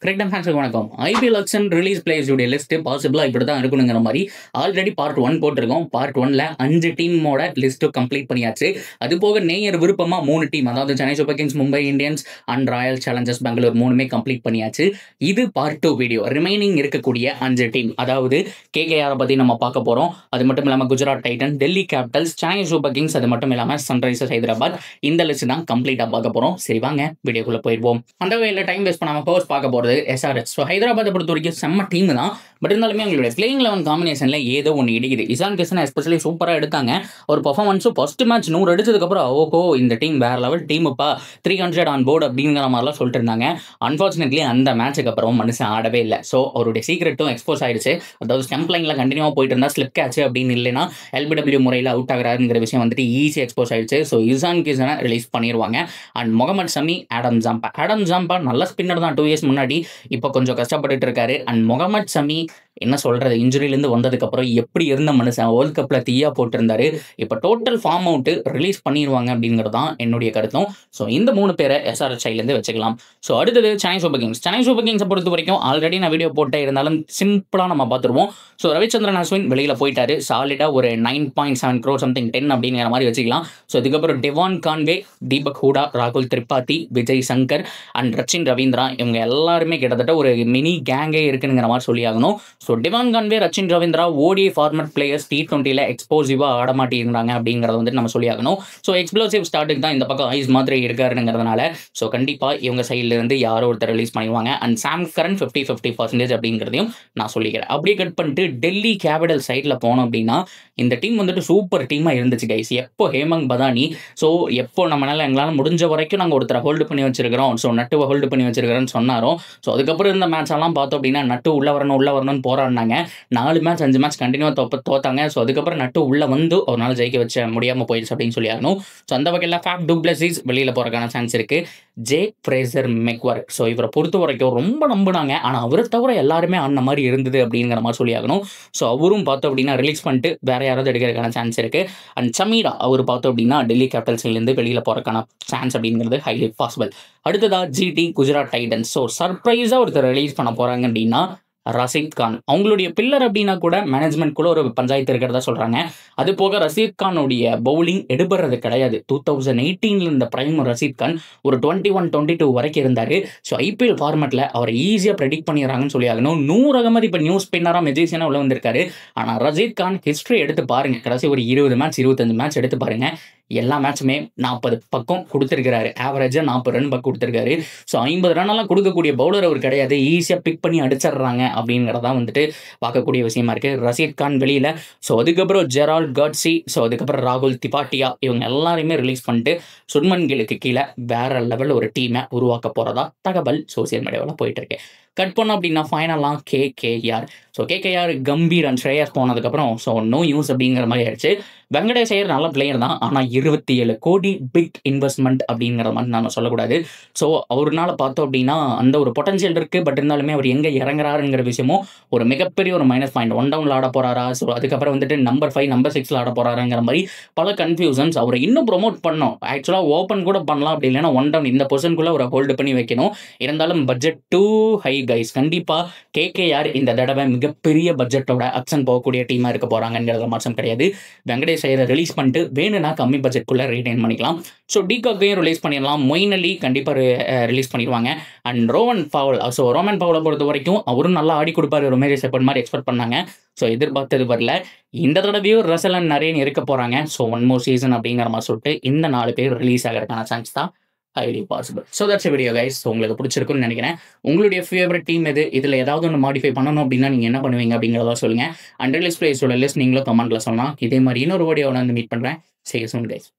கரெக்டாக ஃபேன்ஸுக்கு வணக்கம். ஐபிஎல் ஆக்ஷன் ரிலீஸ் பிளேயர்ஸுடைய லிஸ்ட்டு பாசிபிளாக இப்படி தான் இருக்கணுங்கிற மாதிரி ஆல்ரெடி பார்ட் 1 போட்டிருக்கோம். பார்ட் 1ல் 5 டீமோட லிஸ்ட்டு கம்ப்ளீட் பண்ணியாச்சு. அது போக நேயர் விருப்பமாக 3 டீம், அதாவது Chennai Super Kings, Mumbai Indians and Royal Challengers Bangalore 3மே கம்ப்ளீட் பண்ணியாச்சு. இது பார்ட் 2 வீடியோ. ரிமைனிங் இருக்கக்கூடிய 5 டீம், அதாவது கேகேஆரை பற்றி நம்ம பார்க்க போகிறோம். அது மட்டும் இல்லாமல் Gujarat Titan, Delhi Capitals, Chennai Super Kings, அது மட்டும் இல்லாமல் சன்ரைசர்ஸ் ஹைதராபாத். இந்த லிஸ்ட் தான் கம்ப்ளீட்டாக பார்க்க போகிறோம். சரி வாங்க வீடியோக்குள்ளே போயிடுவோம். அந்த வேலை டைம் வேஸ்ட் பண்ணாமல் ஃபர்ஸ்ட் பார்க்க போகிறது SRH. ஸோ ஹைதராபாத்தை பொறுத்த வரைக்கும் செம்ம டீம் தான். பட் இருந்தாலுமே அவங்களுடைய பிளேயிங் 11 காம்பினேஷனில் ஏதோ ஒன்று இடிக்குது. இசான் கிஷன் எஸ்பெஷலி சூப்பராக எடுத்தாங்க. ஒரு பர்ஃபார்மன்ஸும் ஃபர்ஸ்ட் மேட்ச் 100 அடிச்சதுக்கப்புறம் ஓஹோ இந்த டீம் வேற லெவல் டீமுப்பா, 300 ஆன் போர்டு அப்படிங்கிற மாதிரிலாம் சொல்லிட்டு இருந்தாங்க. அன்ஃபார்ச்சுனேட்லி அந்த மேட்சுக்கு அப்புறம் மனுஷன் ஆடவே இல்லை. ஸோ அவருடைய சீக்ரெட்டும் எக்ஸ்போஸ் ஆயிடுச்சு. அதாவது ஸ்டம்ப் லைனில் கண்டினியூவாக போயிட்டு இருந்தால் ஸ்லிப் கேட்ச் அப்படின்னு இல்லைன்னா LBW முறையில் அவுட் ஆகிறாருங்கிற விஷயம் வந்துட்டு ஈஸி எக்ஸ்போஸ் ஆயிடுச்சு. ஸோ இசான் கிஷனை ரிலீஸ் பண்ணிடுவாங்க. And Mohammed Shami, Adam Zampa நல்ல ஸ்பின்னர் தான் 2 இயர்ஸ் முன்னாடி. இப்போ கொஞ்சம் கஷ்டப்பட்டுட்டு இருக்காரு. அண்ட் முகமது ஷமி என்ன சொல்றது, இன்ஜுரியிலேருந்து வந்ததுக்கப்புறம் எப்படி இருந்த மனுஷன், வேர்ல்ட் கப்பில் தீயா போட்டிருந்தாரு. இப்போ டோட்டல் ஃபார்ம் அவுட்டு ரிலீஸ் பண்ணிடுவாங்க அப்படிங்கிறது தான் என்னுடைய கருத்தும். ஸோ இந்த 3 பேரை SRH சைட்லேருந்து வச்சுக்கலாம். ஸோ அடுத்தது Chennai Super Kings. Chennai Super கிங்ஸை பொறுத்த வரைக்கும் ஆல்ரெடி நான் வீடியோ போட்டே இருந்தாலும் சிம்பிளாக நம்ம பார்த்துருவோம். ஸோ ரவிச்சந்திரன் அஸ்வின் வெளியில் போயிட்டாரு. சாலிடாக ஒரு 9.7 crore சம்திங் 10 அப்படிங்கிற மாதிரி வச்சுக்கலாம். ஸோ இதுக்கப்புறம் டெவான் கான்வே, தீபக் ஹூடா, ராகுல் திரிபாதி, விஜய் சங்கர் அண்ட் ரச்சின் ரவீந்திரா, இவங்க எல்லாருமே கிட்டத்தட்ட ஒரு மினி கேங்கே இருக்குங்கிற மாதிரி சொல்லி ஆகணும். So Devon Conway, Rachin Ravindra ODI format players, T20ல எக்ஸ்போசிவாக ஆடமாட்டிருந்தாங்க அப்படிங்கிறத வந்துட்டு நம்ம சொல்லி ஆகணும். ஸோ எக்ஸ்ப்ளோசிவ் ஸ்டார்ட்டுக்கு தான் இந்த பக்கம் ஐஸ் மாதிரி இருக்காருங்கிறதுனால ஸோ கண்டிப்பாக இவங்க சைட்லேருந்து யாரோ ஒருத்தர் ரிலீஸ் பண்ணிடுவாங்க. அண்ட் சாம் கரன் 50-50% அப்படிங்கிறதையும் நான் சொல்லிக்கிறேன். அப்படியே கட் பண்ணிட்டு டெல்லி கேபிட்டல் சைடில் போனோம் அப்படின்னா இந்த டீம் வந்துட்டு சூப்பர் டீமாக இருந்துச்சு கைஸ். எப்போ ஹேமங் பதானி, ஸோ எப்போ எங்களால் முடிஞ்ச வரைக்கும் நாங்கள் ஒருத்தரை ஹோல்டு பண்ணி வச்சிருக்கிறோம், ஸோ நட்டுவை ஹோல்டு பண்ணி வச்சிருக்கிறோன்னு சொன்னாரோ. ஸோ அதுக்கப்புறம் இருந்த மேட்ச் எல்லாம் பார்த்தோம் அப்படின்னா நட்டு உள்ள வரணும்னு போராடினாங்க. 4 மேட்ச் 5 மேட்ச் கண்டினியூவாக தோத்தாங்க. ஸோ அதுக்கப்புறம் நட்டு உள்ள வந்து ஒரு நாள் ஜெயிக்க வச்ச முடியாமல் போயிடுச்சு அப்படின்னு சொல்லி ஆகணும். ஸோ அந்த வகையில் ஃபேப் டு பிளஸிஸ் வெளியில் போகிறக்கான சான்ஸ் இருக்குது. ஜேக் ஃப்ரேசர் மெக்வர்க், ஸோ இவரை பொறுத்த வரைக்கும் ரொம்ப நம்பினாங்க. ஆனால் அவரை தவிர எல்லாருமே ஆன மாதிரி இருந்தது அப்படிங்கிற மாதிரி சொல்லி ஆகணும். ஸோ அவரும் பார்த்தோம் அப்படின்னா ரிலீஸ் பண்ணிட்டு வேற யாராவது எடுக்கிறதுக்கான சான்ஸ் இருக்குது. அண்ட் சமீரா அவர் பார்த்தோம் அப்படின்னா டெல்லி கேபிட்டல்ஸ்லேருந்து வெளியில் போகிறக்கான சான்ஸ் அப்படிங்கிறது ஹைலி பாசிபிள். அடுத்ததா GT குஜராத் டைட்டன்ஸ். ஸோ சர்ப்ரைஸாக ஒருத்தர் ரிலீஸ் பண்ண போகிறாங்க அப்படின்னா ரஷீத் கான். அவங்களுடைய பில்லர் அப்படின்னா கூட மேனேஜ்மெண்ட் கூட ஒரு பஞ்சாயத்து இருக்கிறதா சொல்கிறாங்க. அது போக ரஷீத் கானுடைய பவுலிங் எடுபடுறது கிடையாது. 2018 இந்த பிரைம் ரஷீத் கான் ஒரு 21-22 வரைக்கும் இருந்தார். ஸோ IPL ஃபார்மேட்டில் அவரை ஈஸியாக ப்ரெடிக்ட் பண்ணிடுறாங்கன்னு சொல்லி ஆகணும். 100 அகமதி இப்போ நியூஸ் ஸ்பின்னராக மெஜிஷியனாக உள்ள வந்திருக்காரு. ஆனால் ரஷீத் கான் ஹிஸ்ட்ரி எடுத்து பாருங்கள், கடைசி ஒரு 20 மேட்ச் 25 மேட்ச் எடுத்து பாருங்கள், எல்லா மேட்சுமே 40 பக்கம் கொடுத்துருக்கிறாரு. ஆவரேஜாக 40 ரன் பக்கம் கொடுத்துருக்காரு. ஸோ 50 ரன்னெல்லாம் கொடுக்கக்கூடிய பவுலர் அவர் கிடையாது. ஈஸியாக பிக் பண்ணி அடிச்சிடுறாங்க அப்படிங்கிறதான் வந்துட்டு பார்க்கக்கூடிய விஷயமா இருக்குது. ரஷீத் கான் வெளியில். ஸோ அதுக்கப்புறம் ஜெரால்ட் காட்ஸி, ஸோ அதுக்கப்புறம் ராகுல் திபாட்டியா, இவங்க எல்லாருமே ரிலீஸ் பண்ணிட்டு சுட்மன் கிலுக்கு கீழே வேற லெவலில் ஒரு டீமை உருவாக்க போகிறதா தகவல் சோசியல் மீடியாவில் போயிட்டு இருக்கு. கட் பண்ணோம் அப்படின்னா ஃபைனலாக KKR. So KKR Gambhir and Shreyas போனதுக்கப்புறம் ஸோ நோ யூஸ் அப்படிங்கிற மாதிரி ஆயிடுச்சு. வெங்கடேஷ் ஐயர் நல்ல பிளேயர் தான், ஆனால் 27 கோடி பிக் இன்வெஸ்ட்மெண்ட் அப்படிங்கிற மாதிரி நம்ம சொல்லக்கூடாது. ஸோ அவர்னால பார்த்தோம் அப்படின்னா அந்த ஒரு பொட்டன்ஷியல் இருக்குது. பட் இருந்தாலுமே அவர் எங்கே இறங்குறாருங்கிற விஷயமும் ஒரு மிகப்பெரிய ஒரு மைனஸ் பாயிண்ட். 1 டவுனில் ஆட போகிறாரா, ஸோ அதுக்கப்புறம் வந்துட்டு நம்பர் 5 நம்பர் 6 ஆட போகிறாருங்கிற மாதிரி பல கன்ஃபியூஷன்ஸ். அவரை இன்னும் ப்ரொமோட் பண்ணோம், ஆக்சுவலாக ஓப்பன் கூட பண்ணலாம், அப்படி இல்லைன்னா 1 டவுன் இந்த பொசிஷனுக்குள்ளே அவரை ஹோல்டு பண்ணி வைக்கணும். இருந்தாலும் பட்ஜெட் டூ ஹை கைஸ். கண்டிப்பாக KKR இந்த தடவை மிகப்பெரிய பட்ஜெட்டோட அப்சன் போகக்கூடிய டீமாக இருக்க போகிறாங்கிறத மாற்றம் கிடையாது. வெங்கடேஷ் ஐயரை ரிலீஸ் பண்ணிட்டு வேணும்னா கம்மி பட்ஜெட்குள்ளே ரீடைன் பண்ணிக்கலாம். ஸோ டிகாக்கையும் ரிலீஸ் பண்ணிடலாம். மொயின் அலி கண்டிப்பாக ரிலீஸ் பண்ணிடுவாங்க. And Rovman Powell, so Rovman பவுலை பொறுத்த வரைக்கும் அவரும் நல்லா ஆடி கொடுப்பாரு, ரொமேரி செப்பன் மாதிரி எக்ஸ்பெக்ட் பண்ணாங்க. ஸோ எதிர்பார்த்தது வரல. இந்த தடவையும் ரசல் அண்ட் நரேன் இருக்க போகிறாங்க. ஸோ 1 more சீசன் அப்படிங்கிற மாதிரி சொல்லிட்டு இந்த 4 பேர் ரிலீஸ் ஆகிறதுக்கான சான்ஸ் தான் highly possible. So that's a video guys. So உங்களுக்கு பிடிச்சிருக்குன்னு நினைக்கிறேன். உங்களுடைய ஃபேவரட் டீம் எது, இதில் ஏதாவது ஒன்று மாடிஃபை பண்ணணும் அப்படின்னா நீங்கள் என்ன பண்ணுவீங்க அப்படிங்கிறத சொல்லுங்கள். அண்ட் ரிலீஸ் பிளேஸோட லிஸ்ட் நீங்களும் கமெண்ட்டில் சொல்லலாம். இதே மாதிரி இன்னொரு வீடியோவில் வந்து மீட் பண்ணுறேன். See you soon guys.